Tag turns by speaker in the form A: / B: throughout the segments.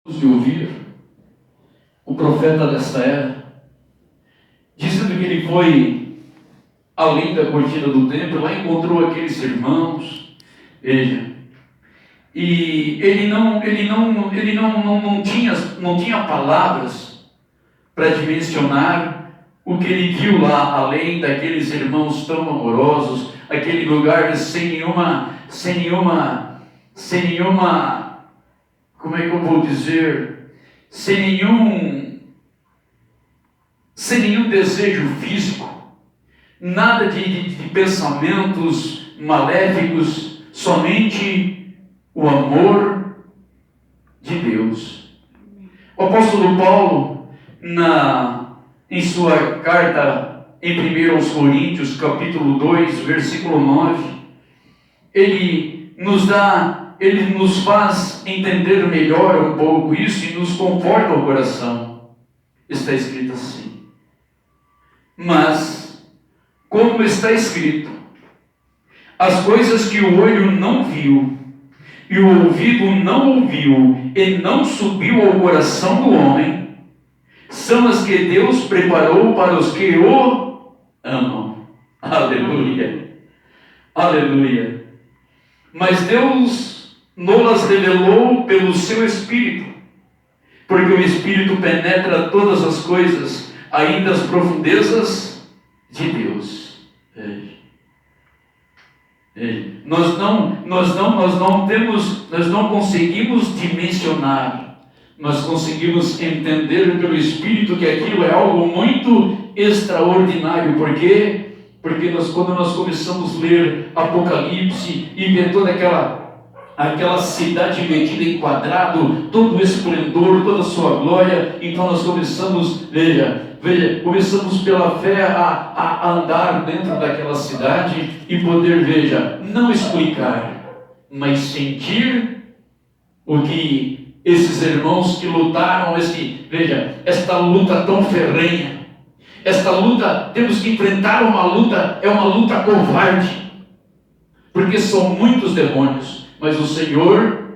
A: de ouvir o profeta desta era, dizendo que ele foi além da cortina do templo, lá encontrou aqueles irmãos, veja, e ele não tinha palavras para dimensionar o que ele viu lá, além daqueles irmãos tão amorosos, aquele lugar sem nenhuma, como é que eu vou dizer, sem nenhum desejo físico, nada de pensamentos maléficos, somente o amor de Deus. O apóstolo Paulo, em sua carta em 1 aos Coríntios, capítulo 2, versículo 9, ele nos faz entender melhor um pouco isso e nos conforta o coração. Está escrito assim: mas, como está escrito, as coisas que o olho não viu, e o ouvido não ouviu, e não subiu ao coração do homem, são as que Deus preparou para os que o amam. Aleluia! Aleluia! Mas Deus nos revelou pelo seu Espírito, porque o Espírito penetra todas as coisas, ainda as profundezas de Deus. Nós não conseguimos dimensionar, nós conseguimos entender pelo Espírito que aquilo é algo muito extraordinário. Por quê? Porque quando nós começamos a ler Apocalipse e ver toda aquela cidade medida em quadrado, todo o esplendor, toda a sua glória, então nós começamos, começamos pela fé a andar dentro daquela cidade e poder, não explicar, mas sentir o que esses irmãos que lutaram, esta luta tão ferrenha, esta luta, temos que enfrentar uma luta, é uma luta covarde, porque são muitos demônios, mas o Senhor,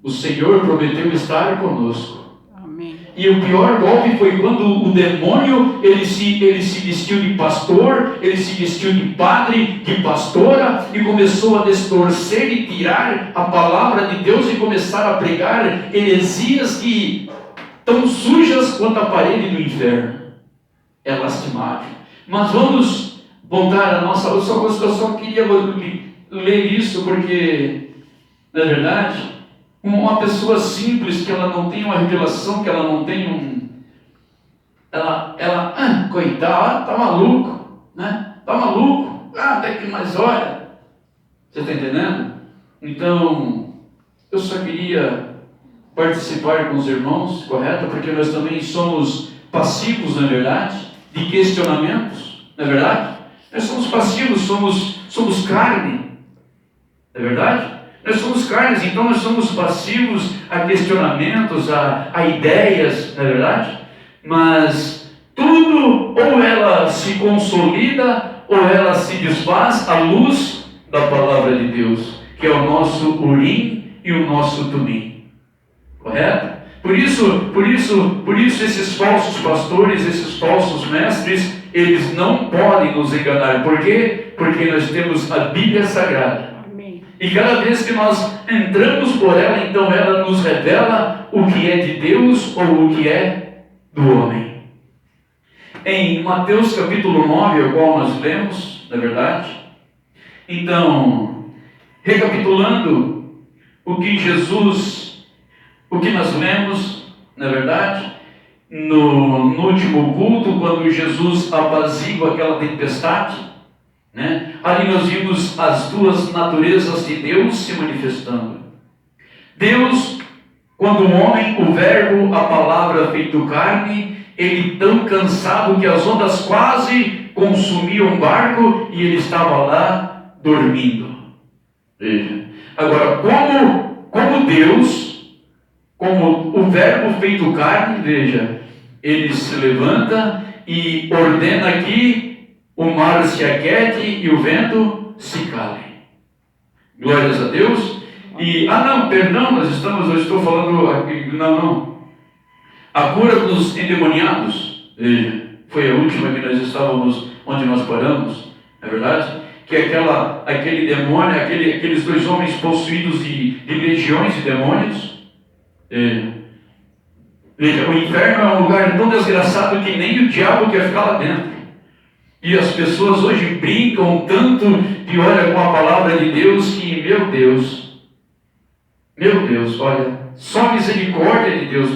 A: o Senhor prometeu estar conosco. Amém. E o pior golpe foi quando o demônio, ele se vestiu de pastor, ele se vestiu de padre, de pastora, e começou a distorcer e tirar a palavra de Deus e começar a pregar heresias que tão sujas quanto a parede do inferno. É lastimável. Mas vamos voltar à nossa... Eu só queria ler isso porque, na verdade, uma pessoa simples, que ela não tem uma revelação, que ela não tem coitado, tá maluco, né? Tá maluco, até que mais olha. Você está entendendo? Então, eu só queria participar com os irmãos, correto? Porque nós também somos passivos, na verdade, de questionamentos, não é verdade? Nós somos passivos, somos carne, não é verdade? Nós somos carnes, então nós somos passivos a questionamentos, a ideias, não é verdade? Mas tudo, ou ela se consolida, ou ela se desfaz à luz da palavra de Deus, que é o nosso Urim e o nosso Tumim, correto? Por isso esses falsos pastores, esses falsos mestres, eles não podem nos enganar. Por quê? Porque nós temos a Bíblia Sagrada. Amém. E cada vez que nós entramos por ela, então ela nos revela o que é de Deus ou o que é do homem. Em Mateus capítulo 9, o qual nós lemos, na verdade, então, recapitulando o que nós lemos, na verdade, no último culto, quando Jesus apazigua aquela tempestade, né? Ali nós vimos as duas naturezas de Deus se manifestando. Deus, quando o homem, o verbo, a palavra feito carne, ele tão cansado que as ondas quase consumiam o barco e ele estava lá dormindo. Veja. Agora, como Deus, como o verbo feito carne, ele se levanta e ordena que o mar se aquiete e o vento se cale. Glórias a Deus. Perdão, eu estou falando aqui, não. A cura dos endemoniados, veja, foi a última que nós estávamos, onde nós paramos, não é verdade? Que aquele demônio, aqueles 2 homens possuídos de legiões de demônios. Veja, o inferno é um lugar tão desgraçado que nem o diabo quer ficar lá dentro. E as pessoas hoje brincam tanto de olha com a palavra de Deus que, meu Deus, olha, só a misericórdia de Deus,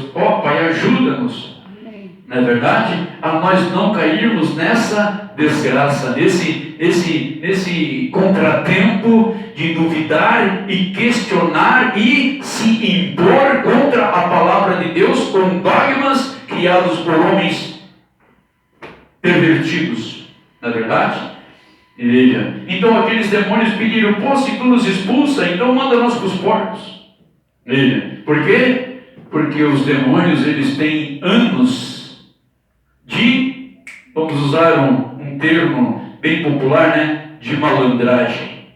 A: Pai, ajuda-nos, não é verdade? A nós não cairmos nessa desgraça, nesse contratempo de duvidar e questionar e se impor contra a palavra de Deus com dogmas criados por homens pervertidos, não é verdade? Então aqueles demônios pediram, se tu nos expulsa, então manda nós para os porcos. Por quê? Porque os demônios, eles têm anos de, vamos usar um termo bem popular, né? De malandragem.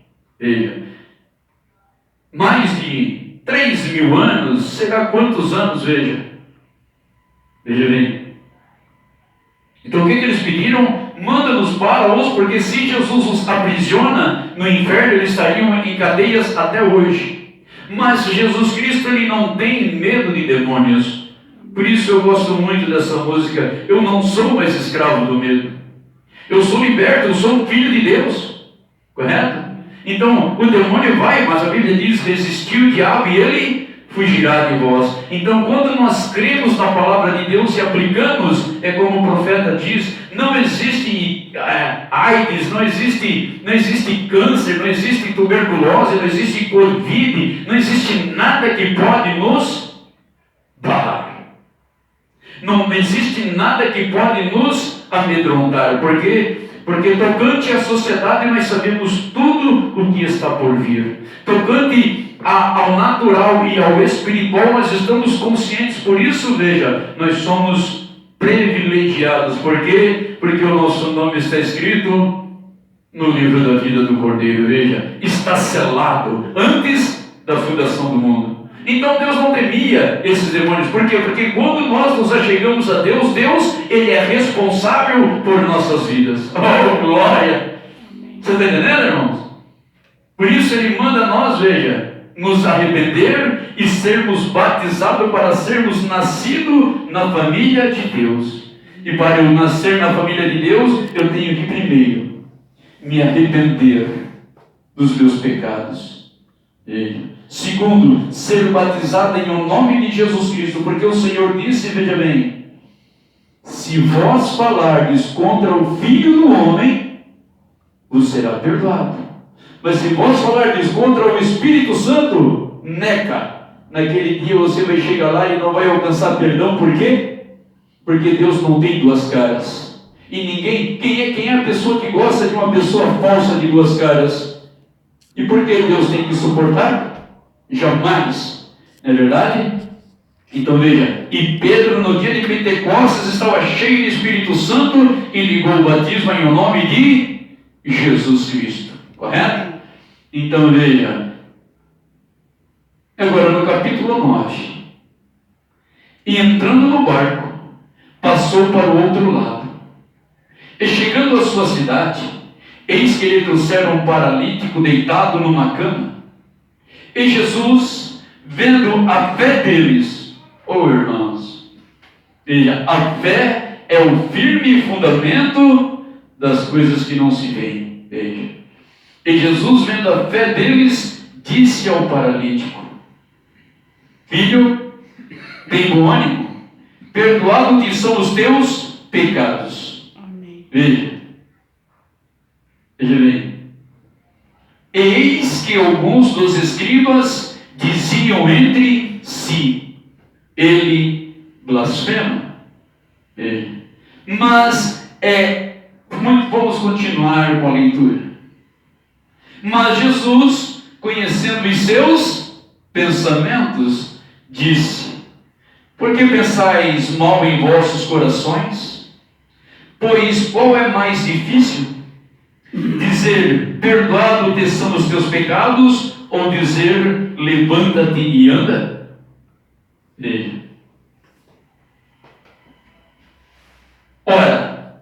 A: Mais de 3.000 anos, será quantos anos, veja bem. Então o que eles pediram? Manda-nos para-os, porque se Jesus os aprisiona no inferno, eles estariam em cadeias até hoje. Mas Jesus Cristo, ele não tem medo de demônios. Por isso eu gosto muito dessa música. Eu não sou mais escravo do medo. Eu sou liberto, eu sou um filho de Deus. Correto? Então o demônio vai, mas a Bíblia diz, resistiu o diabo e ele fugirá de vós. Então quando nós cremos na palavra de Deus e aplicamos, é como o profeta diz, não existe AIDS, não existe câncer, não existe tuberculose, não existe Covid, não existe nada que pode nos parar. Não existe nada que pode nos amedrontar. Por quê? Porque tocante à sociedade nós sabemos tudo o que está por vir. Tocante ao natural e ao espiritual nós estamos conscientes. Por isso, veja, nós somos privilegiados. Por quê? Porque o nosso nome está escrito no livro da vida do Cordeiro. Veja, está selado antes da fundação do mundo. Então Deus não temia esses demônios. Por quê? Porque quando nós nos achegamos a Deus, Ele é responsável por nossas vidas. Oh, glória! Você está entendendo, irmãos? Por isso Ele manda nós, veja, nos arrepender e sermos batizados para sermos nascidos na família de Deus. E para eu nascer na família de Deus, eu tenho que primeiro me arrepender dos meus pecados. Segundo, ser batizado em o nome de Jesus Cristo, porque o Senhor disse, veja bem, se vós falardes contra o Filho do Homem, vos será perdoado. Mas se vós falardes contra o Espírito Santo, naquele dia você vai chegar lá e não vai alcançar perdão. Por quê? Porque Deus não tem duas caras. E ninguém, quem é a pessoa que gosta de uma pessoa falsa de duas caras? E por que Deus tem que suportar? Jamais, não é verdade? Então veja, e Pedro no dia de Pentecostes estava cheio de Espírito Santo e ligou o batismo em nome de Jesus Cristo, correto? Então veja, agora no capítulo 9, e entrando no barco, passou para o outro lado, e chegando à sua cidade, eis que lhe trouxeram um paralítico deitado numa cama. E Jesus, vendo a fé deles, irmãos, veja, a fé é o firme fundamento das coisas que não se veem. Veja. E Jesus, vendo a fé deles, disse ao paralítico: filho, tem bom ânimo, perdoado-te são os teus pecados. Amém. Veja bem. Eis que alguns dos escribas diziam entre si: ele blasfema. Mas vamos continuar com a leitura. Mas Jesus, conhecendo os seus pensamentos, disse: por que pensais mal em vossos corações? Pois qual é mais difícil? Dizer, perdoado-te são os teus pecados, ou dizer, levanta-te e anda? Veja. Ora,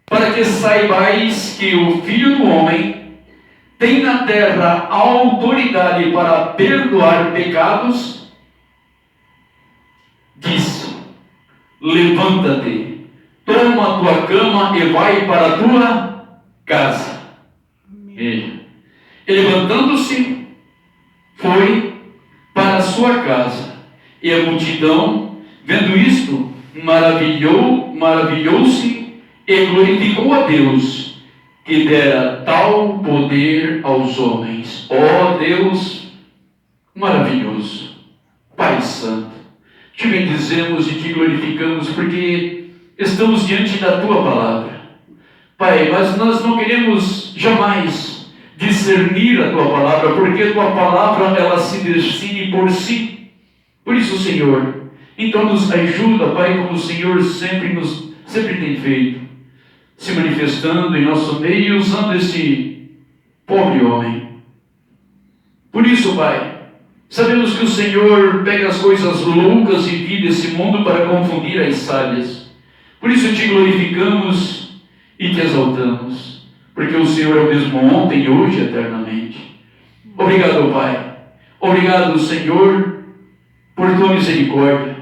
A: para que saibais que o Filho do Homem tem na terra a autoridade para perdoar pecados, disse, levanta-te, toma a tua cama e vai para a tua casa. Veja. E levantando-se, foi para a sua casa. E a multidão, vendo isto, maravilhou-se e glorificou a Deus, que dera tal poder aos homens. Ó Deus maravilhoso, Pai Santo, te bendizemos e te glorificamos, porque estamos diante da tua palavra. Pai, mas nós não queremos jamais discernir a tua palavra, porque a tua palavra, ela se decide por si. Por isso, Senhor, então nos ajuda, Pai, como o Senhor sempre tem feito, se manifestando em nosso meio, usando esse pobre homem. Por isso, Pai, sabemos que o Senhor pega as coisas loucas e vi desse mundo para confundir as sábias. Por isso te glorificamos e te exaltamos, porque o Senhor é o mesmo ontem, hoje e eternamente. Obrigado, Pai. Obrigado, Senhor, por tua misericórdia,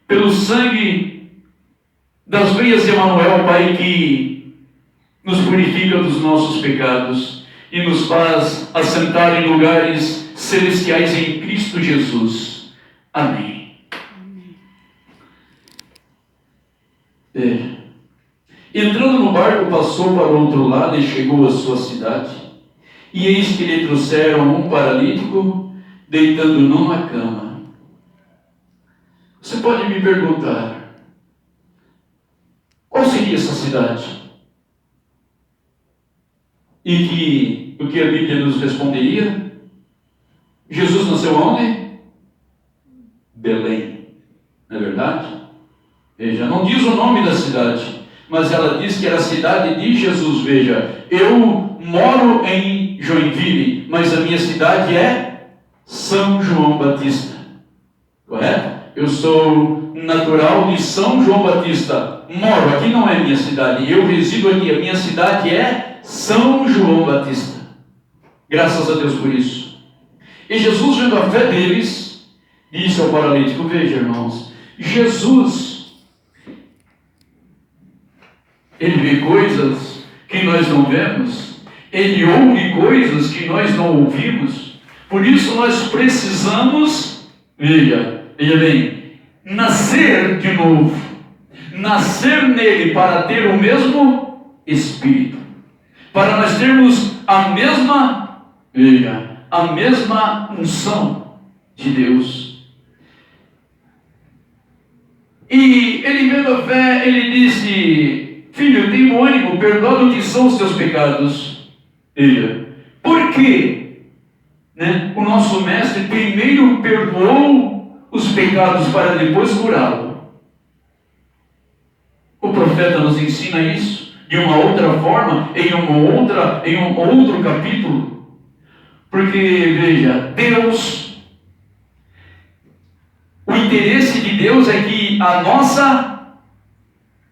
A: pelo sangue das veias de Emanuel, Pai, que nos purifica dos nossos pecados e nos faz assentar em lugares celestiais em Cristo Jesus. Amém. Entrando no barco, passou para o outro lado e chegou à sua cidade. E eis que lhe trouxeram um paralítico, deitando numa cama. Você pode me perguntar, qual seria essa cidade? E o que a Bíblia nos responderia? Jesus nasceu onde? Belém. Não é verdade? Veja, não diz o nome da cidade, mas ela diz que era a cidade de Jesus. Veja, eu moro em Joinville, mas a minha cidade é São João Batista. Correto? Eu sou natural de São João Batista. Moro, aqui não é minha cidade, eu resido aqui. A minha cidade é São João Batista. Graças a Deus por isso. E Jesus, vendo a fé deles, disse ao paralítico, veja, irmãos, Jesus, ele vê coisas que nós não vemos, ele ouve coisas que nós não ouvimos. Por isso nós precisamos, veja bem, nascer de novo, nascer nele para ter o mesmo Espírito, para nós termos a mesma unção de Deus. E ele vendo a fé, ele disse, filho, tem bom ânimo, perdoa-te são os teus pecados. Por quê? O nosso mestre primeiro perdoou os pecados para depois curá-lo. O profeta nos ensina isso de uma outra forma, em um outro capítulo. Porque, veja, Deus, o interesse de Deus é que a nossa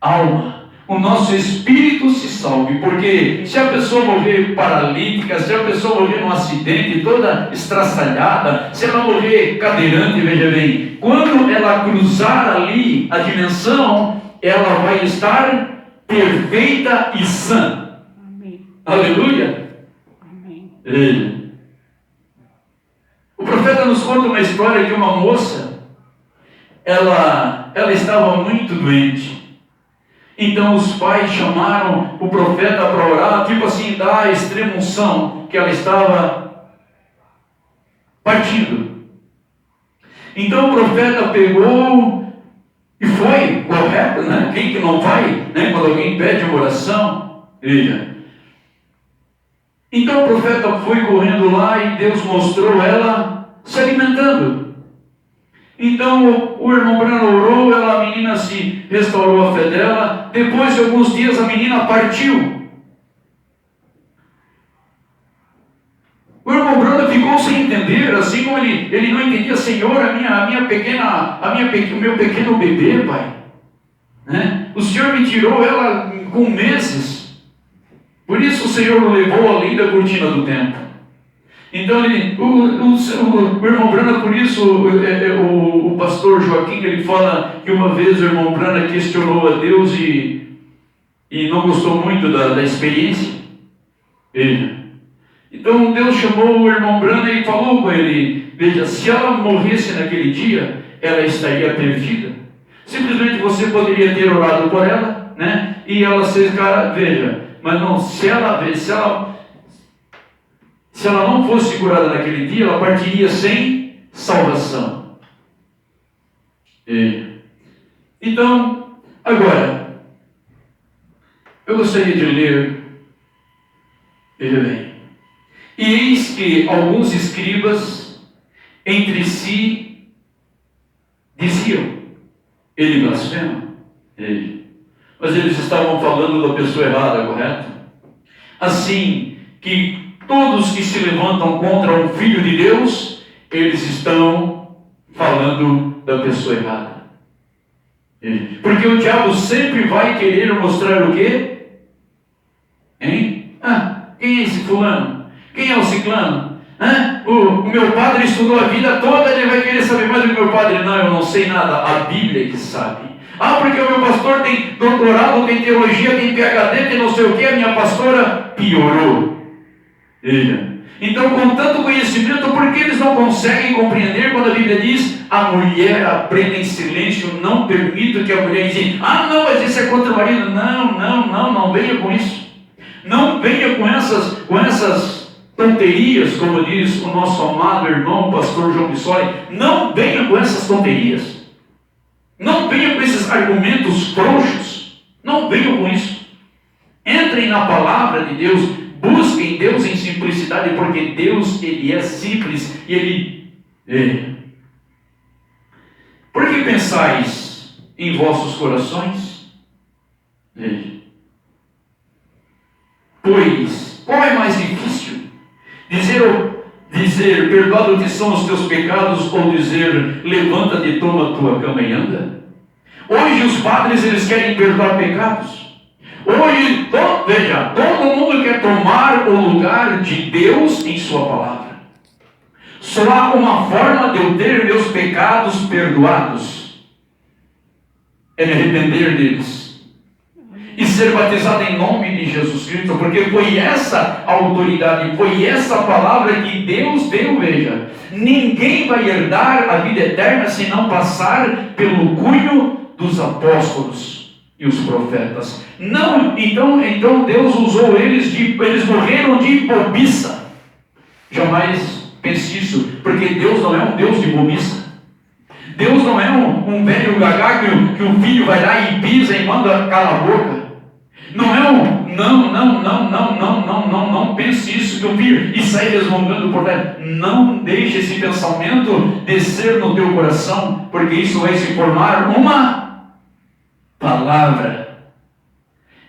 A: alma, o nosso espírito se salve. Porque se a pessoa morrer paralítica, se a pessoa morrer num acidente, toda estraçalhada, se ela morrer cadeirante, veja bem, quando ela cruzar ali a dimensão, ela vai estar perfeita e sã. Amém. Aleluia. Amém. O profeta nos conta uma história de uma moça. Ela estava muito doente. Então os pais chamaram o profeta para orar, tipo assim, da extrema unção, que ela estava partindo. Então o profeta pegou e foi, correto, né? Quem que não vai, né? Quando alguém pede uma oração, veja. Então o profeta foi correndo lá e Deus mostrou ela se alimentando. Então o irmão Brano orou, a menina se restaurou a fé dela. Depois de alguns dias a menina partiu. O irmão Brano ficou ficou sem entender, assim como ele não entendia, Senhor, o meu pequeno bebê, Pai. Né? O Senhor me tirou ela com meses. Por isso o Senhor o levou além da cortina do templo. Então o irmão Brana, por isso o pastor Joaquim, ele fala que uma vez o irmão Brana questionou a Deus e não gostou muito da experiência. Então Deus chamou o irmão Brana e falou com ele: veja, se ela morresse naquele dia, ela estaria perdida. Simplesmente você poderia ter orado por ela, né? E ela ser, veja, mas não, se ela não fosse curada naquele dia, ela partiria sem salvação. Então, agora, eu gostaria de ler, veja bem, e eis que alguns escribas entre si diziam: ele blasfema. Mas eles estavam falando da pessoa errada, correto? Assim que todos que se levantam contra um filho de Deus, eles estão falando da pessoa errada. Porque o diabo sempre vai querer mostrar o quê? Quem é esse fulano? Quem é o ciclano? O meu padre estudou a vida toda, ele vai querer saber mais do que o meu padre. Não, eu não sei nada, a Bíblia que sabe. Porque o meu pastor tem doutorado, tem teologia, tem PhD, tem não sei o que, a minha pastora piorou. Então, com tanto conhecimento, por que eles não conseguem compreender quando a Bíblia diz: a mulher aprenda em silêncio, não permita que a mulher diga: não, mas isso é contra o marido. Não venha com isso. Não venha com essas tonterias, como diz o nosso amado irmão, pastor João Bissoli. Não venha com essas tonterias. Não venha com esses argumentos frouxos. Não venham com isso. Entrem na palavra de Deus. Busquem Deus em simplicidade, porque Deus, Ele é simples e Ele... Por que pensais em vossos corações? Pois, qual é mais difícil? Dizer, perdoado-te são os teus pecados, ou dizer, levanta-te, toma a tua cama e anda? Hoje os padres, eles querem perdoar pecados. Hoje, veja, todo mundo quer tomar o lugar de Deus em sua palavra. Só há uma forma de eu ter meus pecados perdoados: é me arrepender deles e ser batizado em nome de Jesus Cristo, porque foi essa autoridade, foi essa palavra que Deus deu. Veja, ninguém vai herdar a vida eterna se não passar pelo cunho dos apóstolos e os profetas. Não, então Deus usou eles morreram de bobiça. Jamais pense isso, porque Deus não é um Deus de bobiça. Deus não é um velho gagá que o filho vai lá e pisa e manda calar a boca. Não é não pense isso, que o filho e sai resmungando por terra. Não deixe esse pensamento descer no teu coração, porque isso vai se formar uma palavra.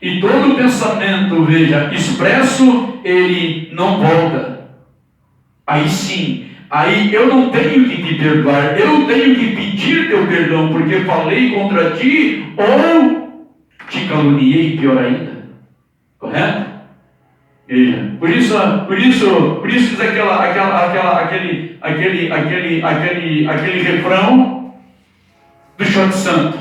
A: E todo pensamento, veja, expresso, ele não volta. Aí sim, aí eu não tenho que te perdoar, eu tenho que pedir teu perdão, porque falei contra ti ou te caluniei, pior ainda. Correto? Por isso diz aquele refrão do Shot Santo: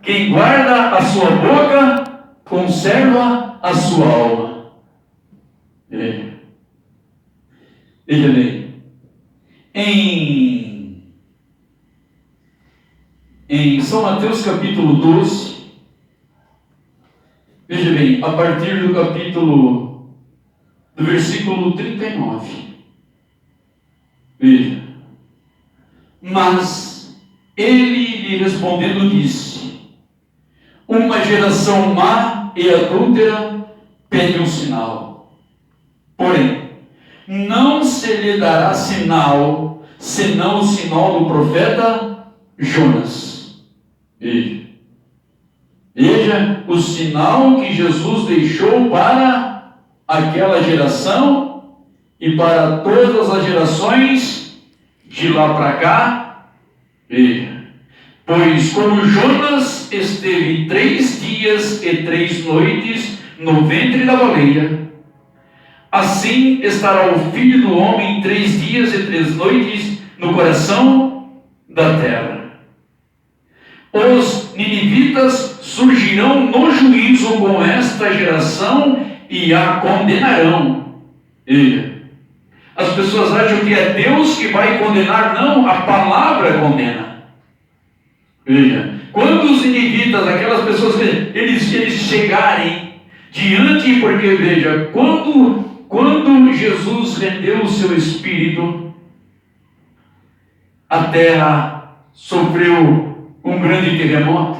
A: quem guarda a sua boca conserva a sua alma. Veja bem, em São Mateus capítulo 12, veja bem, a partir do versículo 39, veja: mas ele lhe respondendo disse: uma geração má e adúltera pede um sinal, porém não se lhe dará sinal, senão o sinal do profeta Jonas. Veja o sinal que Jesus deixou para aquela geração e para todas as gerações de lá para cá. Veja, pois como Jonas esteve 3 dias e 3 noites no ventre da baleia, assim estará o Filho do Homem 3 dias e 3 noites no coração da terra. Os ninivitas surgirão no juízo com esta geração e a condenarão. Veja, as pessoas acham que é Deus que vai condenar. Não, a palavra condena. Veja, quando os ninivitas, aquelas pessoas, eles chegarem diante, porque veja, quando Jesus rendeu o seu Espírito, a terra sofreu um grande terremoto.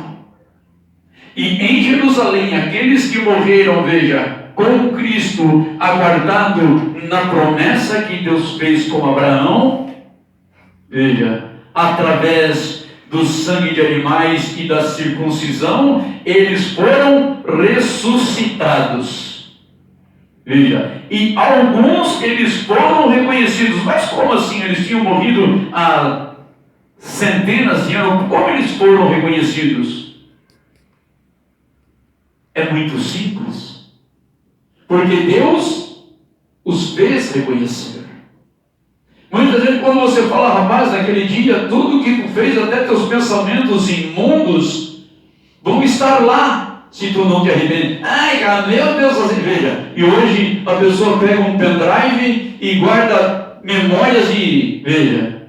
A: E em Jerusalém, aqueles que morreram, veja, com Cristo, aguardado na promessa que Deus fez com Abraão, veja, através do sangue de animais e da circuncisão, eles foram ressuscitados. Veja, e alguns eles foram reconhecidos. Mas como assim? Eles tinham morrido há centenas de anos. Como eles foram reconhecidos? É muito simples. Porque Deus os fez reconhecer. Muitas vezes quando você fala, rapaz, naquele dia, tudo que tu fez, até teus pensamentos imundos, vão estar lá, se tu não te arrepender. Ai, cara, meu Deus, assim, veja. E hoje a pessoa pega um pendrive e guarda memórias de, veja,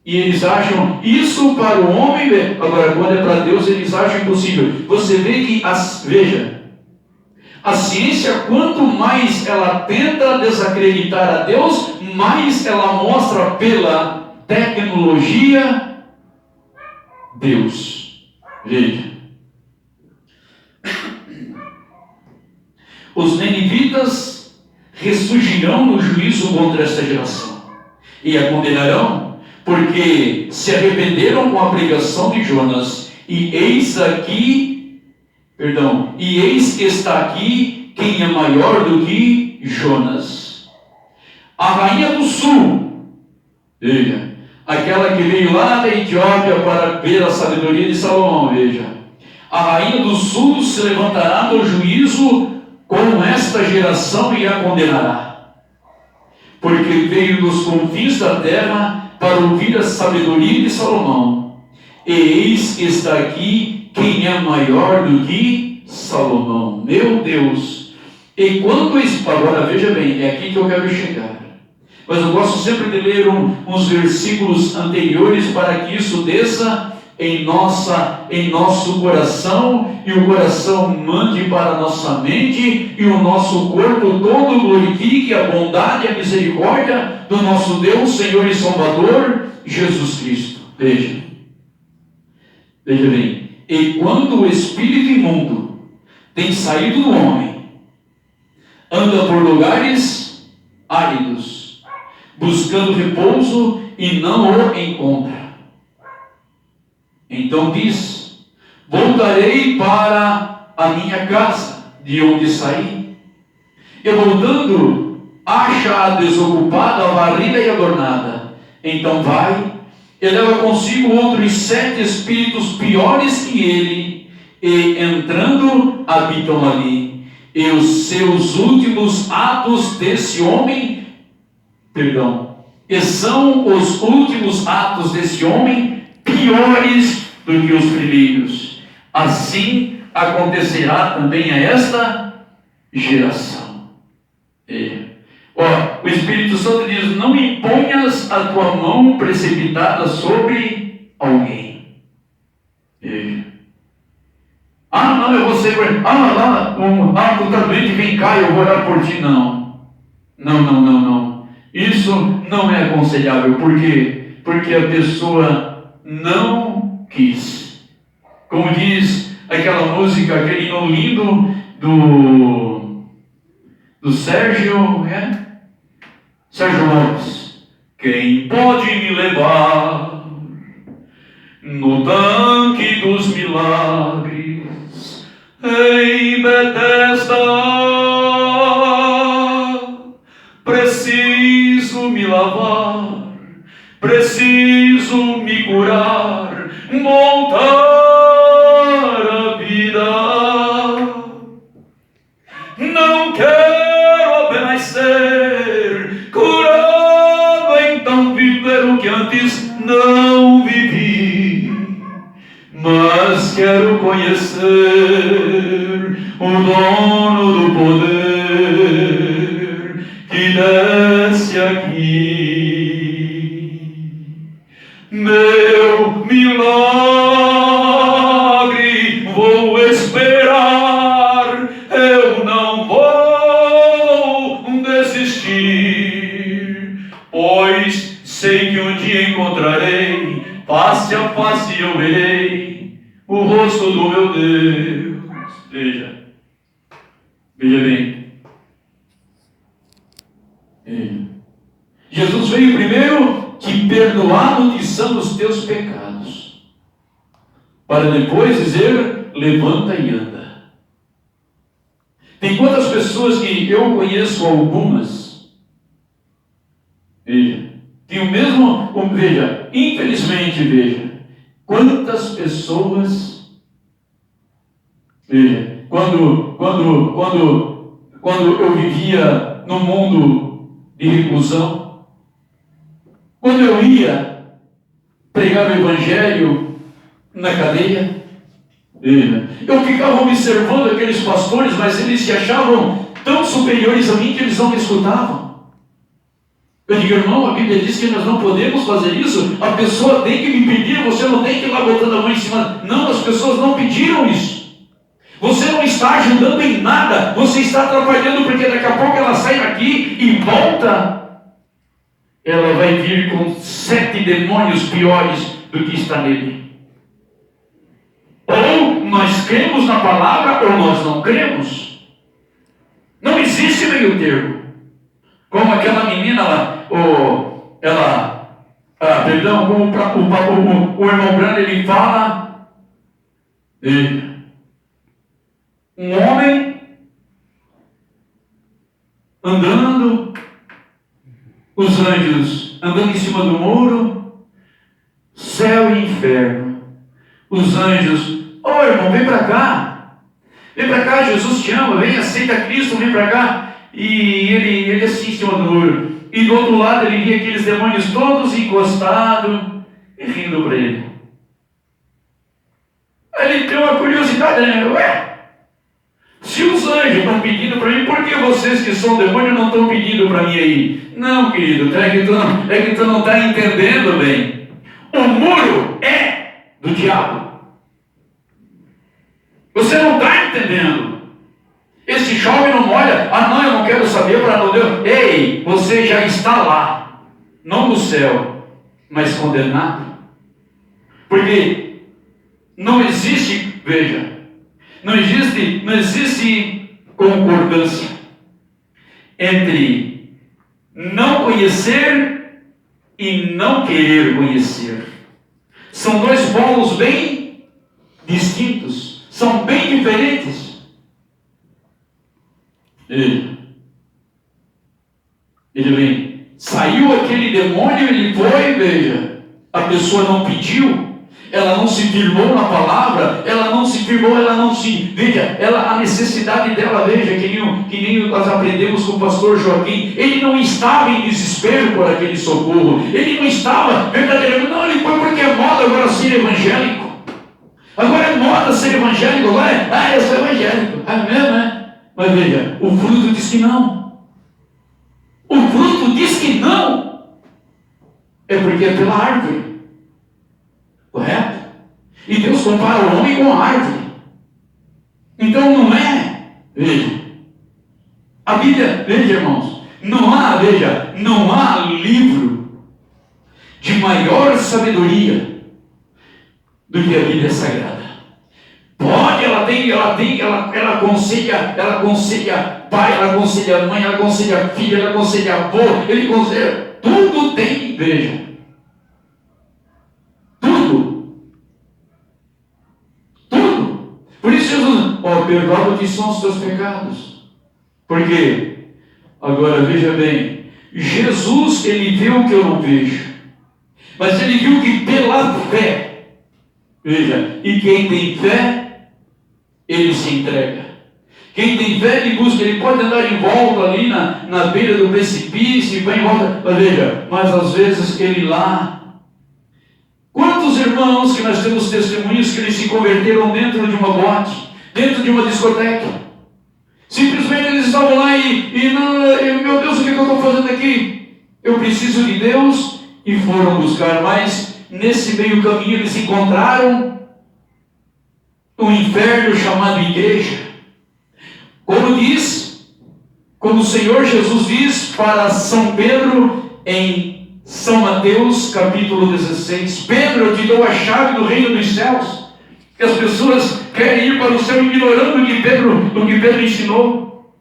A: e eles acham isso para o homem, agora quando é para Deus, eles acham impossível. Você vê que, veja, a ciência, quanto mais ela tenta desacreditar a Deus, mais ela mostra pela tecnologia Deus. Veja, os ninivitas ressurgirão no juízo contra esta geração e a condenarão, porque se arrependeram com a pregação de Jonas, e eis que está aqui quem é maior do que Jonas. A rainha do sul, veja, aquela que veio lá da Etiópia para ver a sabedoria de Salomão, veja, a rainha do sul se levantará no juízo com esta geração e a condenará, porque veio dos confins da terra para ouvir a sabedoria de Salomão. E eis que está aqui quem é maior do que Salomão. Meu Deus! E quando agora veja bem, é aqui que eu quero chegar. Mas eu gosto sempre de ler uns versículos anteriores para que isso desça em nosso coração, e o coração mande para a nossa mente, e o nosso corpo todo glorifique a bondade e a misericórdia do nosso Deus, Senhor e Salvador, Jesus Cristo. Veja bem, e quando o espírito imundo tem saído do homem, anda por lugares áridos, buscando repouso e não o encontra. Então diz: voltarei para a minha casa, de onde saí. E voltando, acha-a desocupada, varrida e adornada. Então vai e leva consigo outros 7 espíritos piores que ele, e entrando, habitam ali. E os seus últimos atos desse homem, e são os últimos atos desse homem piores do que os primeiros. Assim acontecerá também a esta geração. O Espírito Santo diz: não imponhas a tua mão precipitada sobre alguém. Não, eu vou ser. Tu está doente, vem cá, eu vou orar por ti. Não. Isso não é aconselhável. Por quê? Porque a pessoa não quis. Como diz aquela música, aquele hino lindo do Sérgio Lopes. Quem pode me levar no tanque dos milagres em Betesda? Preciso lavar, preciso me curar, voltar à vida. Não quero apenas ser curado, então viver o que antes não vivi, mas quero conhecer o dono do poder que desce aqui. Meu milagre vou esperar, eu não vou desistir, pois sei que um dia encontrarei, face a face eu verei o rosto do meu Deus. Veja bem. Jesus veio primeiro que perdoado-te são os teus pecados, para depois dizer, levanta e anda. Tem quantas pessoas que eu conheço algumas, tem o mesmo, infelizmente, quantas pessoas, quando eu vivia no mundo de reclusão, quando eu ia pregar o Evangelho na cadeia, eu ficava observando aqueles pastores, mas eles se achavam tão superiores a mim que eles não me escutavam. Eu digo, irmão, a Bíblia diz que nós não podemos fazer isso, a pessoa tem que me pedir, você não tem que ir lá botando a mão em cima. Não, as pessoas não pediram isso. Você não está ajudando em nada, você está atrapalhando, porque daqui a pouco ela sai daqui e volta. Ela vai vir com 7 demônios piores do que está nele. Ou nós cremos na palavra, ou nós não cremos. Não existe meio termo. Como aquela menina lá, como o irmão Brando, ele fala, um homem andando, os anjos andando em cima do muro, céu e inferno. Os anjos, irmão, vem para cá, Jesus te ama, vem, aceita Cristo, vem para cá. E ele assim em cima do muro, e do outro lado ele via aqueles demônios todos encostados e rindo para ele. Aí ele tem uma curiosidade, né? Se os anjos estão pedindo para mim, por que vocês que são demônios não estão pedindo para mim aí? Não, querido, é que tu não está entendendo bem. O muro é do diabo. Você não está entendendo. Esse chove não molha. Não, eu não quero saber para não Deus. Ei, você já está lá, não no céu, mas condenado. Porque não existe, não existe concordância entre não conhecer e não querer conhecer. São dois polos bem distintos, são bem diferentes. Ele vem, saiu aquele demônio, ele foi, a pessoa não pediu, ela não se firmou na palavra, ela não se firmou, a necessidade dela, que nem nós aprendemos com o pastor Joaquim, ele não estava em desespero por aquele socorro, ele não estava verdadeiramente, não, ele foi porque é moda agora ser evangélico, agora é moda ser evangélico, agora eu sou evangélico, mesmo, né? Mas o fruto diz que não. O fruto diz que não. É porque é pela árvore. Correto? E Deus compara o homem com a árvore. Então não é. A Bíblia, irmãos, não há livro de maior sabedoria do que a Bíblia Sagrada. Pode, ela aconselha pai, ela aconselha mãe, ela aconselha filho, ela aconselha avô, ele aconselha, tudo tem, tudo. Por isso Jesus, perdoa-te são os teus pecados. Por quê? Agora veja bem, Jesus, ele viu o que eu não vejo, mas ele viu que pela fé, veja, e quem tem fé, ele se entrega. Quem tem fé, ele busca, ele pode andar em volta ali na beira do precipício, e vai em volta, mas veja, mas às vezes ele lá. Quantos irmãos que nós temos testemunhos que eles se converteram dentro de uma boate, dentro de uma discoteca? Simplesmente eles estavam lá meu Deus, o que eu estou fazendo aqui? Eu preciso de Deus, e foram buscar, mas nesse meio caminho eles encontraram um inferno chamado igreja. Como o Senhor Jesus diz para São Pedro em São Mateus capítulo 16, Pedro, eu te dou a chave do reino dos céus. Que as pessoas querem ir para o céu ignorando o que Pedro ensinou.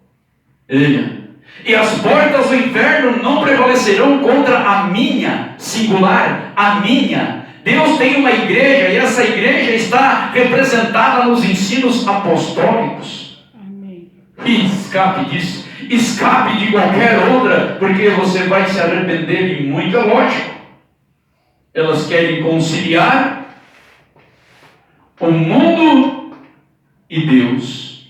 A: E as portas do inferno não prevalecerão contra a minha, singular, a minha. Deus tem uma igreja, e essa igreja está representada nos ensinos apostólicos. E escape disso, escape de qualquer outra, porque você vai se arrepender de muito, é lógico. Elas querem conciliar o mundo e Deus.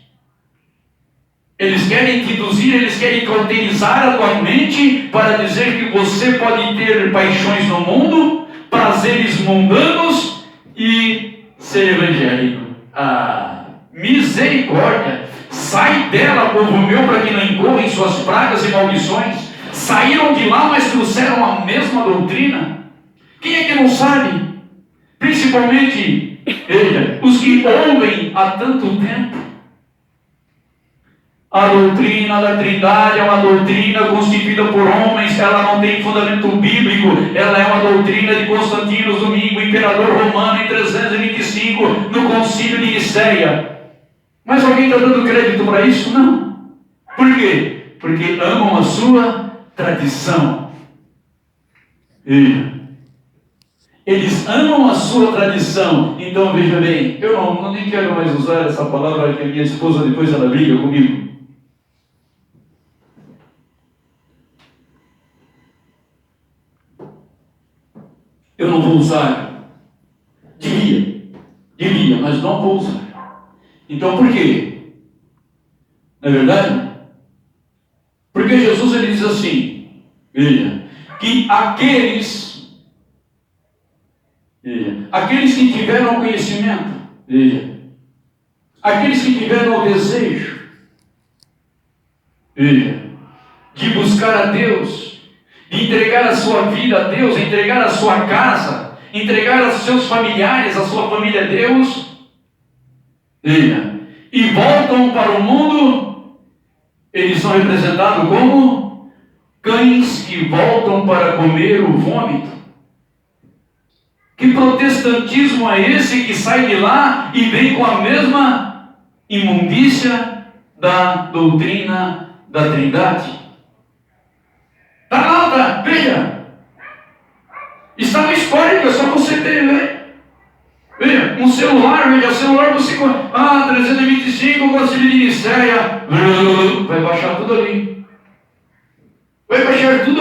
A: Eles querem te induzir, eles querem cauterizar a tua mente para dizer que você pode ter paixões no mundo, prazeres mundanos e ser evangélico. Misericórdia! Sai dela, povo meu, para que não incorra em suas pragas e maldições. Saíram de lá, mas trouxeram a mesma doutrina. Quem é que não sabe? Principalmente os que ouvem há tanto tempo. A doutrina da Trindade é uma doutrina constituída por homens, ela não tem fundamento bíblico, ela é uma doutrina de Constantino Domingo, imperador romano, em 325, no concílio de Nicéia. Mas alguém está dando crédito para isso? Não. Por quê? Porque amam a sua tradição. Eles amam a sua tradição. Então veja bem, eu nem quero mais usar essa palavra, que a minha esposa depois ela briga comigo. Eu não vou usar. Devia, mas não vou usar. Então por quê? Não é verdade? Porque Jesus ele diz assim, veja, que aqueles que tiveram o conhecimento, veja, aqueles que tiveram o desejo, veja, de buscar a Deus, de entregar a sua vida a Deus, entregar a sua casa, entregar aos seus familiares, a sua família a Deus, e voltam para o mundo, eles são representados como cães que voltam para comer o vômito. Que protestantismo é esse que sai de lá e vem com a mesma imundícia da doutrina da Trindade? Está lá, veja, está no histórico, é só você ter, né? Veja, um celular, você, 325, concílio de Nicéia, vai baixar tudo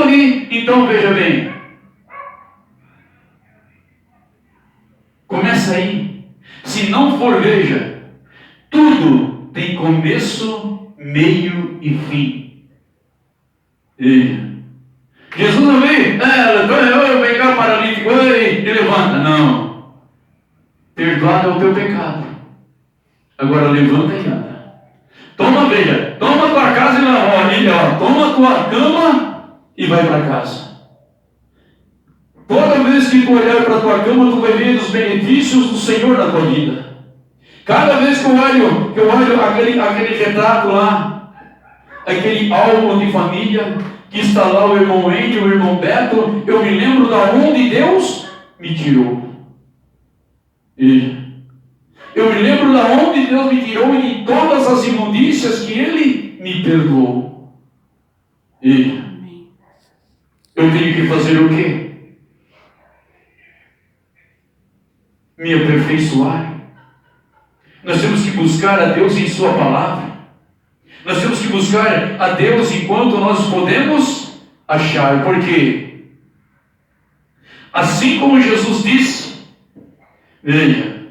A: ali. Então, veja bem, começa aí. Se não for, veja, tudo tem começo, meio e fim. Jesus não veio, vem cá, paralítico, e levanta. Não. Perdoado é o teu pecado. Agora levanta e anda. Toma tua casa e lá, toma tua cama e vai para casa. Toda vez que tu olhar para tua cama, tu vai ver os benefícios do Senhor na tua vida. Cada vez que eu olho aquele retrato lá, aquele álbum de família, que está lá o irmão Andy, o irmão Beto, eu me lembro da onde Deus me tirou. Eu me lembro da onde Deus me tirou e de todas as imundícias que Ele me perdoou. Eu tenho que fazer o quê? Me aperfeiçoar. Nós temos que buscar a Deus em Sua palavra. Nós temos que buscar a Deus enquanto nós podemos achar. Por quê? Assim como Jesus disse, veja,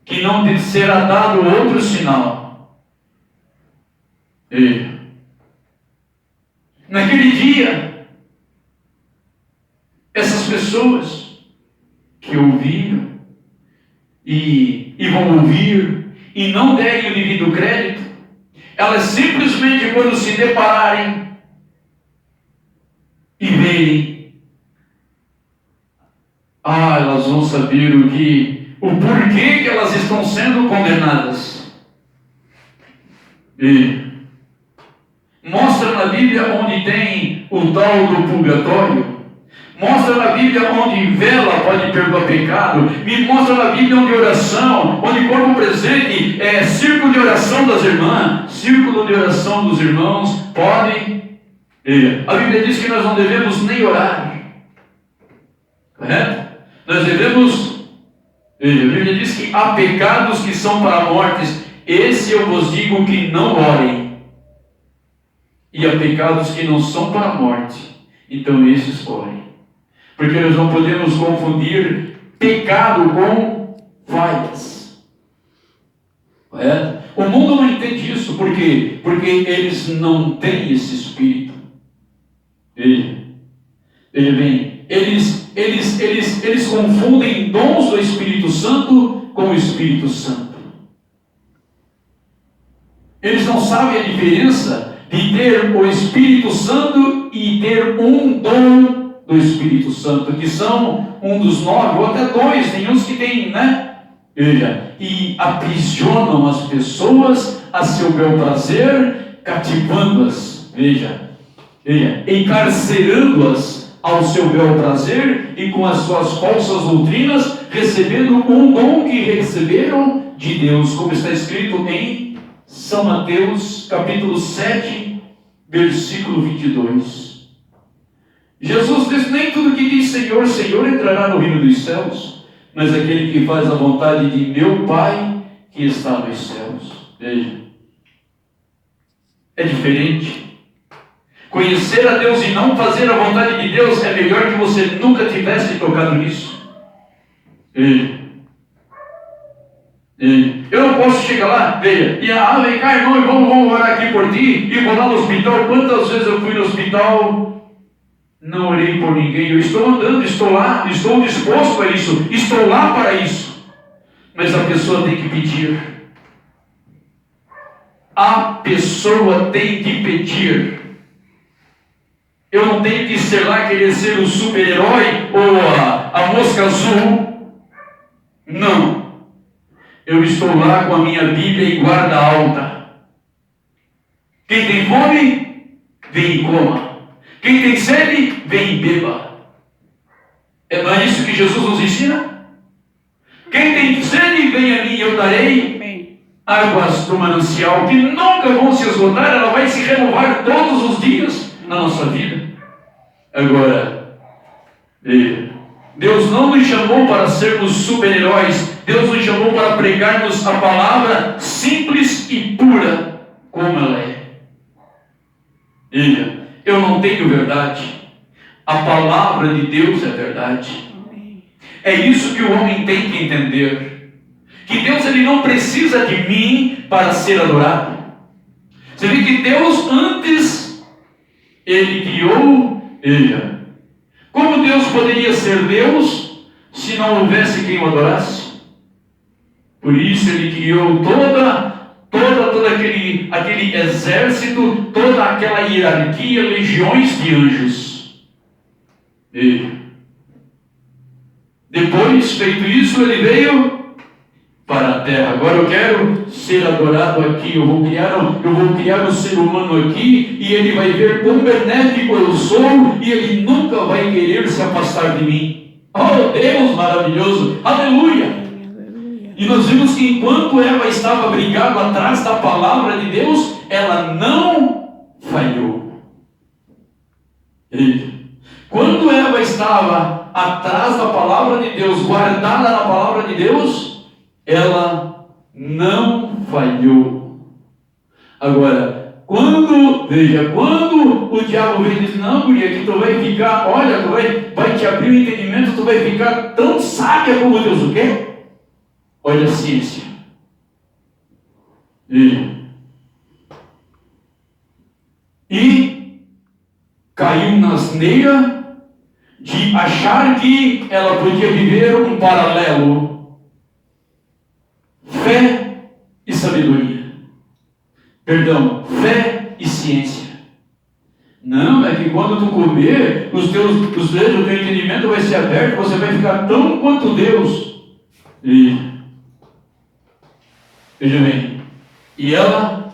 A: que não te será dado outro sinal. Veja, naquele dia, essas pessoas que ouviram e vão ouvir e não derem o devido crédito, elas simplesmente, quando se depararem e verem, elas vão saber o porquê que elas estão sendo condenadas. E mostra na Bíblia onde tem o tal do purgatório. Mostra na Bíblia onde vela pode perdoar pecado. Me mostra na Bíblia onde oração, onde corpo presente é círculo de oração das irmãs, círculo de oração dos irmãos pode. A Bíblia diz que nós não devemos nem orar. Correto? Nós devemos. A Bíblia diz que há pecados que são para mortes. Esse eu vos digo que não orem. E há pecados que não são para a morte. Então esses orem. Porque nós não podemos confundir pecado com falhas. O mundo não entende isso. Por quê? Porque eles não têm esse espírito. Veja bem, eles confundem dons do Espírito Santo com o Espírito Santo. Eles não sabem a diferença de ter o Espírito Santo e ter um dom do Espírito Santo, que são um dos 9, ou até 2, tem uns que tem, né? Veja, e aprisionam as pessoas a seu bel prazer, cativando-as, veja, encarcerando-as ao seu bel prazer e com as suas falsas doutrinas, recebendo um dom que receberam de Deus, como está escrito em São Mateus, capítulo 7, versículo 22. Jesus diz: nem tudo que diz Senhor, Senhor entrará no reino dos céus, mas aquele que faz a vontade de meu Pai que está nos céus. Veja, é diferente. Conhecer a Deus e não fazer a vontade de Deus é melhor que você nunca tivesse tocado nisso. Veja. Eu não posso chegar lá, veja, e vem cá, irmão, vamos orar aqui por ti, e vou lá no hospital. Quantas vezes eu fui no hospital, não orei por ninguém? Eu estou andando, estou lá, estou disposto a isso, estou lá para isso, mas a pessoa tem que pedir. A pessoa tem que pedir. Eu não tenho que ser lá, querer ser o super-herói ou a mosca azul. Não. Eu estou lá com a minha Bíblia em guarda alta. Quem tem fome, vem e coma. Quem tem sede, vem e beba. Não é isso que Jesus nos ensina? Quem tem sede, vem a mim e eu darei águas do manancial que nunca vão se esgotar. Ela vai se renovar todos os dias na nossa vida. Agora, Deus não nos chamou para sermos super-heróis. Deus nos chamou para pregarmos a palavra simples e pura como ela é. Eu não tenho verdade. A palavra de Deus é verdade. É isso que o homem tem que entender. Que Deus ele não precisa de mim para ser adorado. Você vê que Deus antes, Ele criou, como Deus poderia ser Deus se não houvesse quem o adorasse? Por isso Ele criou todo aquele exército, toda aquela hierarquia, legiões de anjos. Depois, feito isso, Ele veio para a terra. Agora eu quero ser adorado aqui. Eu vou criar um ser humano aqui, e ele vai ver quão benéfico eu sou, e ele nunca vai querer se afastar de mim. Oh, Deus maravilhoso! Aleluia! E nós vimos que enquanto Eva estava brigando atrás da palavra de Deus, ela não falhou. Quando Eva estava atrás da palavra de Deus, guardada na palavra de Deus, ela não falhou. Agora, Quando o diabo vem e diz, não, guria, que tu vai ficar, olha, vai te abrir o entendimento, tu vai ficar tão sábia como Deus o quer. Olha a ciência. E caiu na asneira de achar que ela podia viver um paralelo. Fé e sabedoria. Perdão, fé e ciência. Não, é que quando tu comer, os teus o teu entendimento vai ser aberto, você vai ficar tão quanto Deus. Veja bem, e ela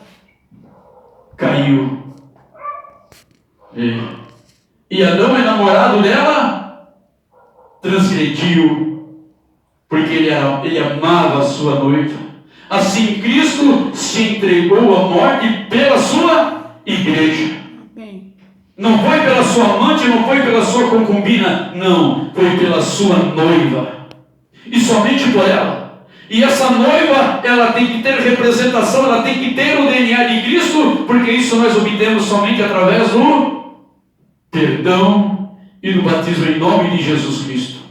A: caiu. E Adão, enamorado dela, transgrediu, porque ele amava a sua noiva. Assim Cristo se entregou à morte pela sua igreja. Não foi pela sua amante, não foi pela sua concubina, não, foi pela sua noiva. E somente por ela. E essa noiva, ela tem que ter representação, ela tem que ter o DNA de Cristo, porque isso nós obtemos somente através do perdão e do batismo em nome de Jesus Cristo.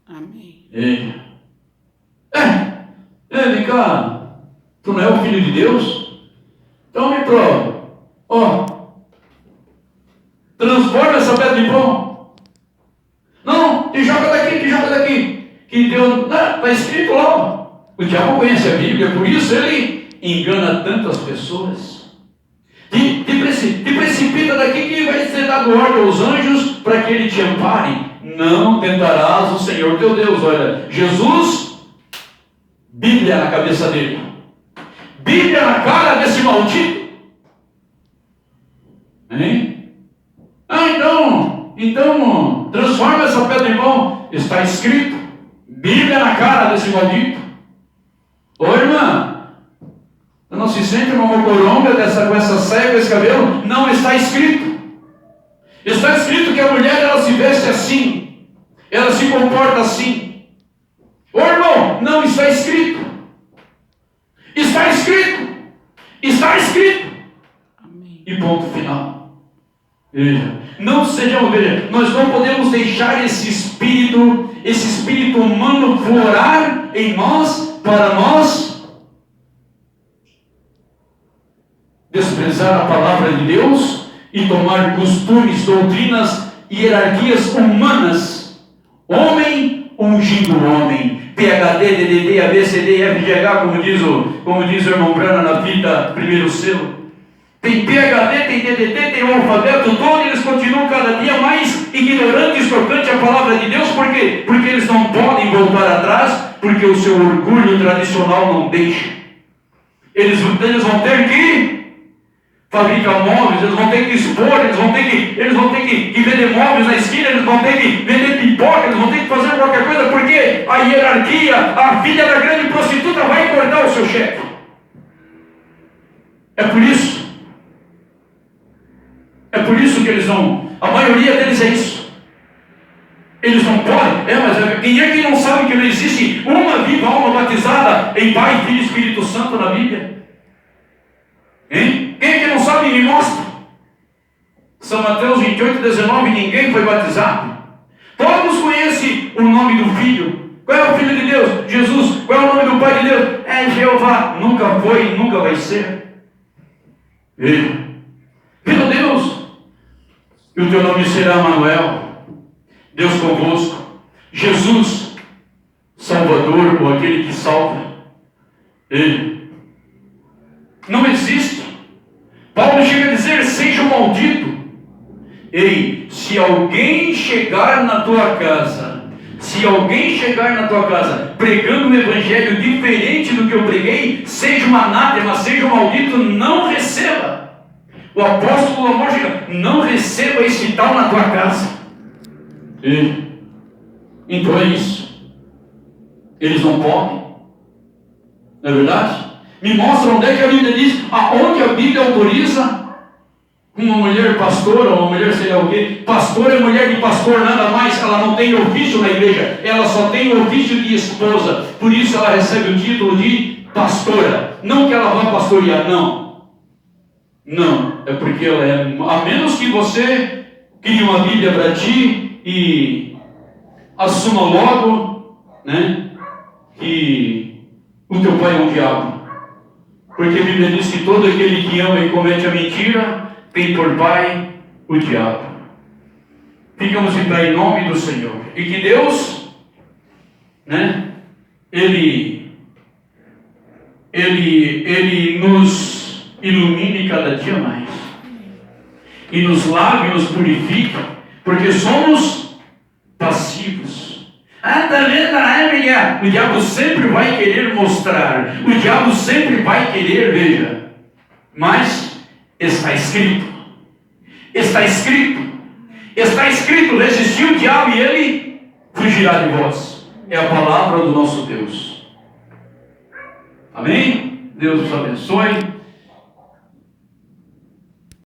B: Amém.
A: Vem cá, tu não é o Filho de Deus? Então me prova. Transforma essa pedra em pão. Não, te joga daqui. Que Deus, está escrito lá. O diabo conhece a Bíblia, por isso ele engana tantas pessoas. Te precipita daqui que vai ser dado ordem aos anjos para que ele te ampare. Não tentarás o Senhor teu Deus. Olha, Jesus, Bíblia na cabeça dele. Bíblia na cara desse maldito. Hein? Então, transforma essa pedra em pão. Está escrito. Bíblia na cara desse maldito. Ô irmã, não se sente uma mocoronga com essa saia, com esse cabelo? Não está escrito. Está escrito que a mulher, ela se veste assim. Ela se comporta assim. Ô irmão, não está escrito. Está escrito. Está escrito.
B: Amém.
A: E ponto final. Não sejamos, nós não podemos deixar esse espírito humano florar em nós, para nós desprezar a palavra de Deus e tomar costumes, doutrinas e hierarquias humanas. Homem ungindo homem. PHD, DDD, ABCD, FGH, como diz o irmão Brana na fita primeiro selo. Tem PHD, tem DDD, tem o alfabeto todo, e eles continuam cada dia mais ignorantes tocante à palavra de Deus. Por quê? Porque eles não podem voltar atrás, porque o seu orgulho tradicional não deixa. Eles vão ter que fabricar móveis, eles vão ter que expor, eles vão ter que vender móveis na esquina, eles vão ter que vender pipoca, eles vão ter que fazer qualquer coisa, porque a hierarquia, a filha da grande prostituta vai cortar o seu chefe. É por isso que eles não, a maioria deles é isso. Eles não podem, mas quem é que não sabe que não existe uma viva alma batizada em Pai, Filho e Espírito Santo na Bíblia? Hein? Quem é que não sabe, me mostra. São Mateus 28:19, ninguém foi batizado. Todos conhecem o nome do Filho. Qual é o Filho de Deus? Jesus. Qual é o nome do Pai de Deus? É Jeová. Nunca foi e nunca vai ser. Meu Deus, e o teu nome será Manuel, Deus convosco. Jesus, Salvador, ou aquele que salva. Não existe. Paulo chega a dizer, seja maldito. Ei, se alguém chegar na tua casa pregando um evangelho diferente do que eu preguei, seja um anátema, seja um maldito, não receba. O apóstolo amor chega, não receba esse tal na tua casa. Então é isso. Eles não podem. Não é verdade? Me mostra onde é que a Bíblia diz, aonde a Bíblia autoriza uma mulher pastora, ou uma mulher sei lá o quê. Pastor é mulher de pastor, nada mais. Ela não tem ofício na igreja, ela só tem o ofício de esposa. Por isso ela recebe o título de pastora. Não que ela vá pastorear, não. Não, é porque ela é... A menos que você crie uma Bíblia para ti e assuma logo, né, que o teu pai é um diabo. Porque a Bíblia diz que todo aquele que ama e comete a mentira tem por pai o diabo. Ficamos de pé em nome do Senhor. E que Deus, né, Ele nos ilumine cada dia mais. E nos lave e nos purifique. Porque somos passivos. Ah, tá vendo? O diabo sempre vai querer mostrar. O diabo sempre vai querer, veja. Mas está escrito. Está escrito. Está escrito, resistiu o diabo e ele fugirá de vós. É a palavra do nosso Deus. Amém? Deus os abençoe.